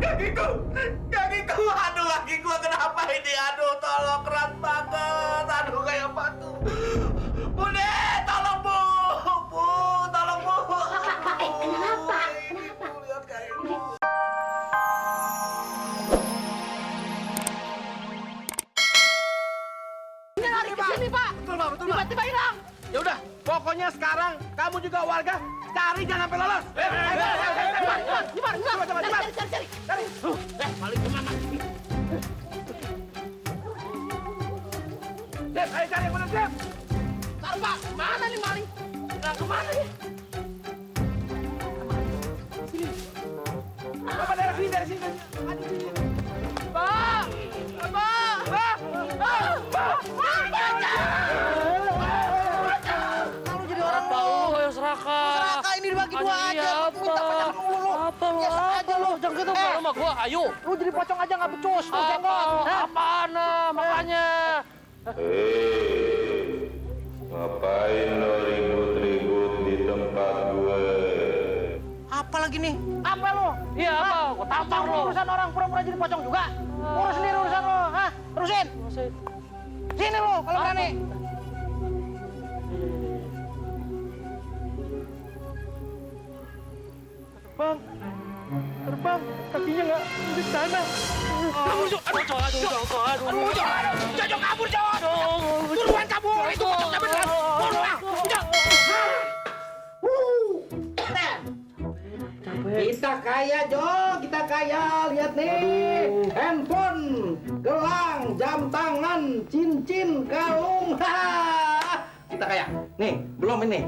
kakiku, aduh kaki gua kenapa ini? Aduh, tolong keras banget, aduh kayak batu. Bude, tolong bu, tolong bu. Kenapa? Kenapa? Ibu, lihat kayak ibu. Ini lari ke sini, Pak. Betul, Pak, betul, Pak. Tiba-tiba hilang. Ya udah, pokoknya sekarang kamu juga warga cari jangan sampai lolos. Gimana? Cari. Maling kemana? Dep, ayo cari yang benar, Dep. Ntar, Pak. Mana nih maling? Nah, kemana nih? Bapak dari sini. Pak! Kalau jadi orang Tahu yang serakah. Seraka ini dibagi dua aja. Iya, Minta banyak mulu. Biasa aja lu. Jangan gitu sama gua. Ayo. Lu jadi pocong aja nggak becus. Lu jenggot. Hah? Apaan makanya? Ngapain lo ribut-ribut di tempat gue? Apa lagi nih? Apa lu? Iya, apa? Gua tampar lo. Urusan orang pura-pura jadi pocong juga. Urus sendiri urusan lu. Hah? Terusin. Sini lu kalau berani. Terbang, kakinya nggak di sana. Jojo kabur, Jojo. Buruan kabur. Itu pocongnya beneran. Buruan. Kita kaya, Jo. Kita kaya. Lihat nih. Handphone, gelang, jam tangan, cincin, kalung. Kita kaya. Nih, belum ini.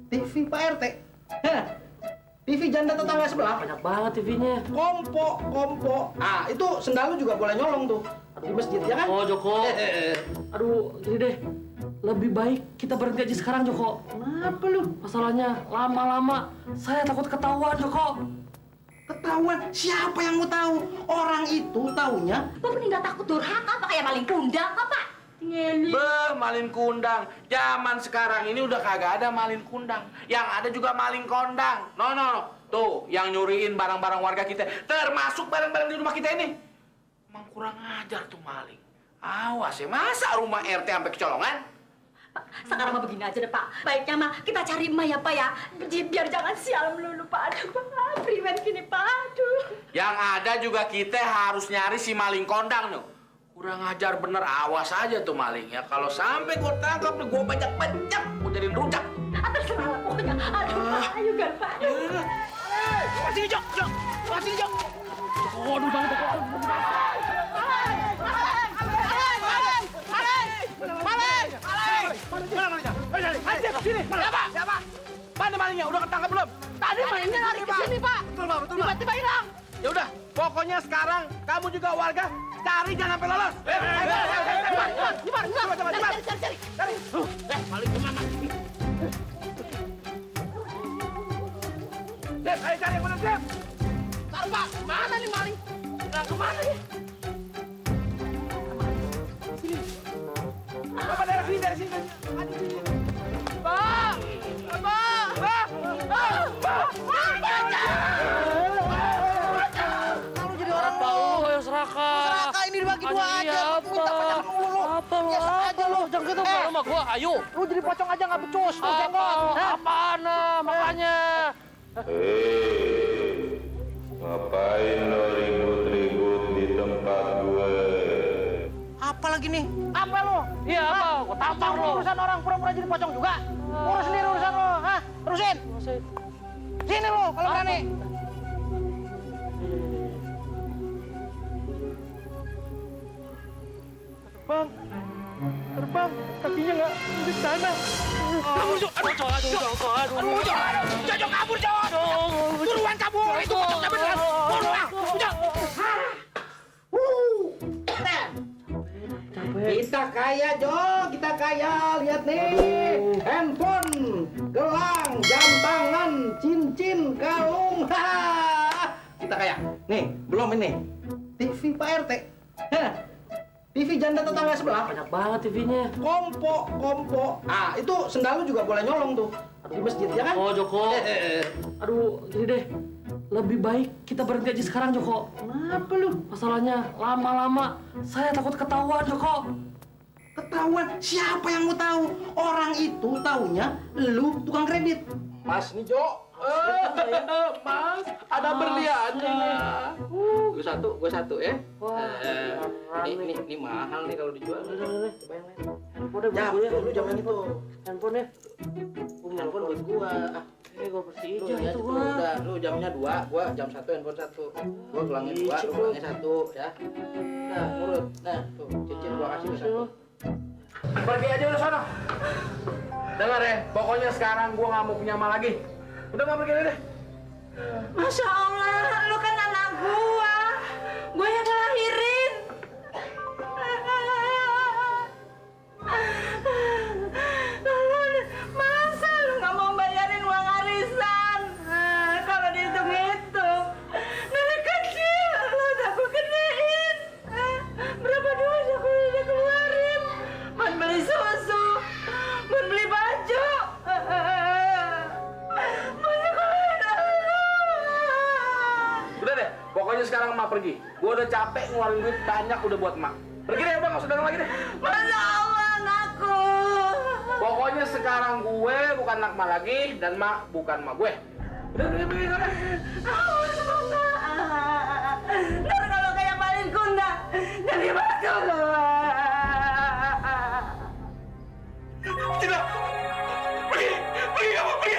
TV Pak RT. TV janda tetangga sebelah. Banyak banget TV-nya. Kompo. Ah, itu sendal lu juga boleh nyolong tuh. Di masjid, ya kan? Oh, Joko. Aduh, gini deh. Lebih baik kita berhenti aja sekarang, Joko. Kenapa lu? Masalahnya lama-lama saya takut ketahuan, Joko. Ketahuan? Siapa yang mau tahu? Orang itu taunya. Bapak ini nggak takut durhaka apa kayak maling kundang apa? Beh, malin kundang. Zaman sekarang ini udah kagak ada malin kundang. Yang ada juga maling kondang. No. Tuh, yang nyuriin barang-barang warga kita. Termasuk barang-barang di rumah kita ini. Emang kurang ajar tuh maling. Awas ya, masa rumah RT sampai kecolongan? Pak, sekarang mah begini aja deh Pak. Baiknya mah kita cari emak ya Pak ya. Biar jangan sial melulu Pak. Aduh Pak, priwen gini Pak. Aduh. Yang ada juga kita harus nyari si maling kondang nih. Kurang ajar bener, awas aja tuh maling ya. Kalau sampai gue tangkap nih, gue bajak-bajak, gue jadiin rujak. Atas salah pokoknya. Aduh Pak, ayo kan Pak. Sini, Jok. Sini, Jok. Waduh, jangan, Joko. Siapa? Mana malingnya? Udah ketangkap belum? Tadi malingnya lari ke sini, Pak. Betul, Pak, betul, Pak. Tiba-tiba hilang. Ya udah, pokoknya sekarang kamu juga warga cari jangan sampai lolos. Gimana? Cari. Maling kemana? Dep, ayo cari yang benar, Dep. Ntar, Pak. Mana nih maling? Nah, kemana nih? Bapak dari sini. Pak. Kalau jadi orang Tahu yang serakah. Seraka ini dibagi dua aja. Minta banyak mulu. Biasa aja lu. Jangan gitu sama gua. Ayo. Lu jadi pocong aja nggak becus. Lu jenggot. Hah? Apaan makanya? Ngapain lo ribut-ribut di tempat gue? Apa lagi nih? Apa lu? Iya, apa? Gua tampar lo. Urusan orang pura-pura jadi pocong juga. Urus sendiri urusan lu. Hah? Terusin. Sini lu kalau berani. Terbang, kakinya nggak di sana. Jojo kabur, Jojo. Buruan kabur. Itu pocongnya beneran. Buruan. Kita kaya, Jo. Kita kaya. Lihat nih. Handphone, gelang, jam tangan, cincin, kalung. Kita kaya. Nih, belum ini. TV Pak RT. TV janda tetangga sebelah. Banyak banget TV-nya. Kompo. Ah, itu sendal lu juga boleh nyolong tuh. Di masjid, ya kan? Oh, Joko. Aduh, gini deh. lebih baik kita berhenti aja sekarang, Joko. Kenapa lu? Masalahnya lama-lama saya takut ketahuan, Joko. Ketahuan? Siapa yang mau tahu? Orang itu taunya lu tukang kredit. Mas nih, Jo. Mas, ada berliannya. Gue satu ya. Wah, Ini mahal nih kalau dijual. Coba yang lain. Handphone Ya, buat gue lu jangan itu. Handphone ya. Handphone buat gua. Gue bersih Lu aja ya, itu itu gua. udah. Lu jamnya 2, gua jam 1, handphone 1. Gua gelangnya 2, lu gelangnya 1 ya. Nah, urut. Nah, tuh cincin gua kasih lu 1. Pergi aja udah sana. Dengar ya, pokoknya sekarang gua nggak mau punya emak lagi. Udah nggak pergi deh. Masya Allah, lu kan anak gua. Gua yang ngelahirin. Masa lu nggak mau bayarin uang arisan? Kalau dihitung-hitung, dari kecil lu udah gua gedein. Berapa duit aku udah keluarin? Buat beli susu, buat beli baju. Udah deh, pokoknya sekarang emak pergi. Gua udah capek ngeluarin duit banyak udah buat emak. Pergi deh, Bang, nggak usah dagang lagi deh. Masya Allah, anakku. Pokoknya sekarang gue bukan anak emak lagi dan emak bukan emak gue. Udah, pergi sana. Ntar kalau kayak Malin Kundang, jadi batu lu. Tidak. Pergi, kamu pergi.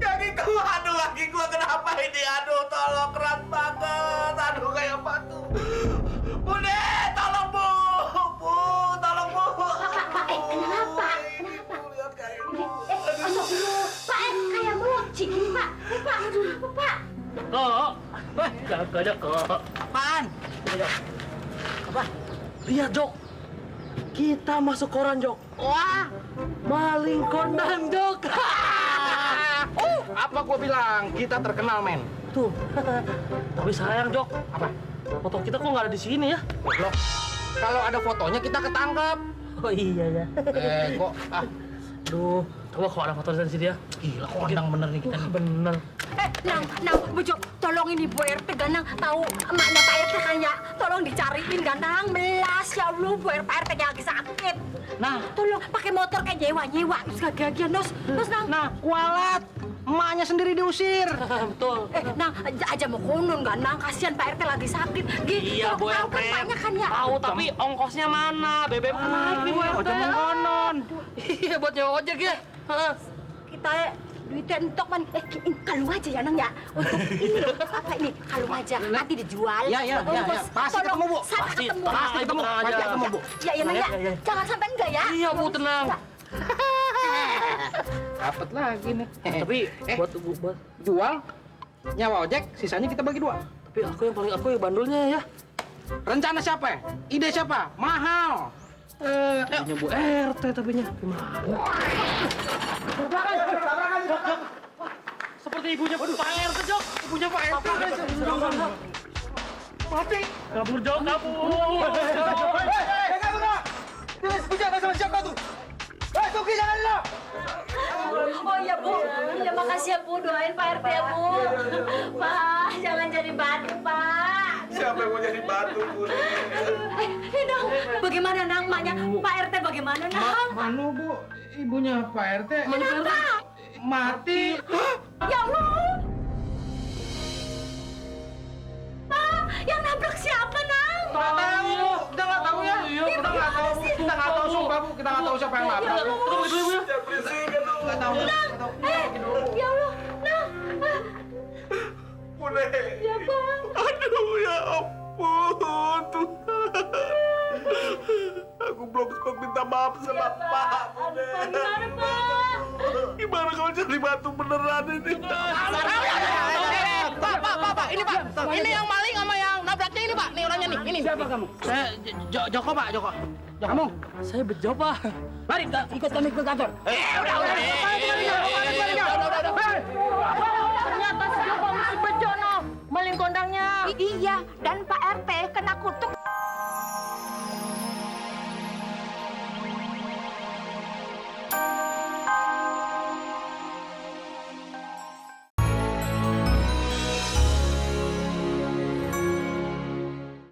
Kakiku, aduh kaki gua kenapa ini? Aduh, tolong keras banget, aduh kayak batu. Bude, tolong bu, tolong bu. Pak, kenapa? Lihat kayak Masuk dulu. Pak, kayak mochi ini, Pak. Pak, aduh, Pak. Kok? Jaga, Joko. Apaan? Apa? Lihat, Jok. Kita masuk koran, Jok. Wah, Maling kondang, Jok. apa gua bilang? Kita terkenal, men. Tuh. Tapi sayang, Jok. Apa? Foto kita kok nggak ada di sini ya? Loh, kalau ada fotonya kita ketangkep. Oh iya ya. Kok Aduh, coba kalau ada foto dari sini ya. gila kondang bener nih kita nih. Bener. Nang, Bujo, tolong ini Bu RT Ganang tahu emaknya Pak RT kayaknya. Tolong dicariin Ganang, melas ya Allah, Bu RT Pak RT lagi sakit. Nah, Tolong pakai motor kayak nyewa, terus gagian, Nos, Nang. nah, kualat. Emaknya sendiri diusir. Betul. Nang, aja mau konun Ganang, kasihan Pak RT lagi sakit. Iya, Bu tahu RT. kan emaknya kan ya. Tahu, tapi ongkosnya mana? BBM kan naik nih, Bu RT. Ojek mengkonon. Iya, buat nyewa ojek ya. Heeh. Kita duitnya entok man. Kalung aja ya Nang ya. Untuk ini loh, apa ini? Kalung aja. Nanti dijual. Ya. Pasti Tolong, ketemu, Bu. sampai ketemu. Pasti ketemu. Pasti ketemu, Bu. Ya, Nang ya. Jangan sampai enggak ya. Iya, Bu, tenang. Dapat lagi nih. Tapi buat Jual, nyawa ojek, sisanya kita bagi 2. tapi aku yang bandulnya ya. Rencana siapa? Ide siapa? Mahal. Punya Bu RT tapi nya gimana? Seperti ibunya Pak RT, Jok. Ibunya Pak RT. Mati. Kabur, Jok, kabur. Oh iya Bu, iya makasih ya Bu, doain Pak RT ya Bu. Pak, jangan jadi batu Pak. Siapa yang mau jadi batu, Bu? Nang, bagaimana Nang, maknya Pak RT bagaimana Nang? Manu, Bu? Ibunya Pak RT Kenapa? mati. Ya Allah. Pak, yang nabrak siapa Nang? Nggak tahu. Kita nggak tahu ya. Kita nggak tahu. Kita nggak tahu sumpah, Bu. Kita nggak tahu siapa yang nabrak. Tunggu dulu ya. Nggak tahu. Ya Allah, Nang. Bude. Ya Bang. Aduh, ya ampun, Tuhan. Aku belum sempat minta maaf sama Pak, Bude. Gimana Pak? Gimana kalau jadi batu beneran ini? Pak, ini Pak. Ini yang maling sama yang nabraknya ini Pak. Nih orangnya nih. Ini. Siapa kamu? Saya Joko Pak, Joko. Kamu? Saya bejo, Pak. Mari ikut kami ke kantor. Ternyata si Joko masih bejono maling kondangnya. Iya, dan Pak RT kena kutuk